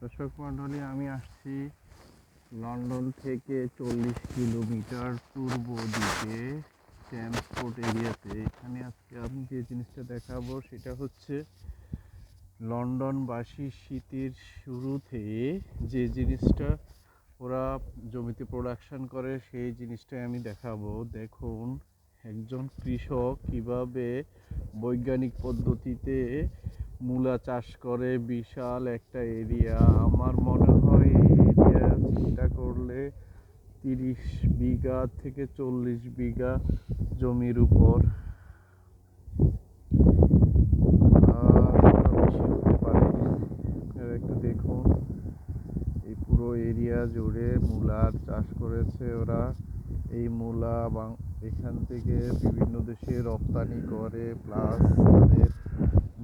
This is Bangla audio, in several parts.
দর্শক মণ্ডলী, আমি আসছি লন্ডন থেকে 40 কিলোমিটার পূর্ব দিকে ট্রান্সপোর্ট এরিয়াতে। এখানে আজকে আমি যে জিনিসটা দেখাবো সেটা হচ্ছে লন্ডনবাসী শীতের শুরুতে যে জিনিসটা ওরা জমিতে প্রোডাকশন করে সেই জিনিসটাই আমি দেখাবো। দেখুন একজন কৃষক কিভাবে বৈজ্ঞানিক পদ্ধতিতে মূলা চাষ করে। বিশাল একটা এরিয়া, আমার মনে হয় এই এরিয়া চিন্তা করলে 30 বিঘা থেকে 40 বিঘা জমির উপর, বেশি হতে পারে। আপনারা একটু দেখুন, এই পুরো এরিয়া জুড়ে মূলার চাষ করেছে ওরা। এই মূলা এখান থেকে বিভিন্ন দেশে রপ্তানি করে, প্লাস তাদের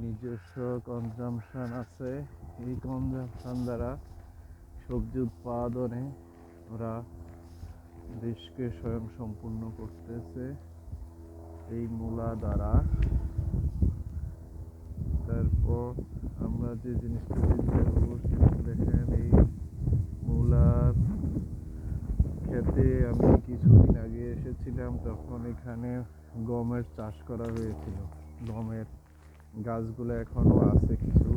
নিজস্ব কনজামশন আছে। এই কনজামশন দ্বারা সবজি উৎপাদনে ওরা দেশকে স্বয়ংসম্পূর্ণ করতেছে এই মূলা দ্বারা। তারপর আমরা যে জিনিসটা দেখবো সেটা দেখেন, এই মূলার ক্ষেতে আমি কিছুদিন আগে এসেছিলাম, তখন এখানে গমের চাষ করা হয়েছিল। গমের গাছগুলো এখনো আছে কিছু।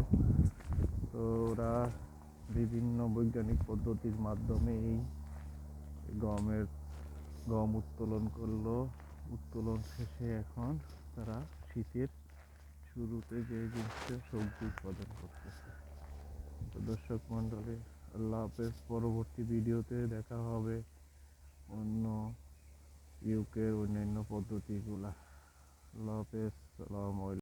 তো ওরা বিভিন্ন বৈজ্ঞানিক পদ্ধতির মাধ্যমে এই গম উত্তোলন করলো। উত্তোলন শেষে এখন তারা শীতের শুরুতে যে জিনিসটা সবজি উৎপাদন করতেছে। তো দর্শক মণ্ডলী, আল্লাহ হাফেজ। পরবর্তী ভিডিওতে দেখা হবে অন্য ইউকের অন্যান্য পদ্ধতিগুলা। আল্লাহ হাফেজ। সালাম আলাইকুম।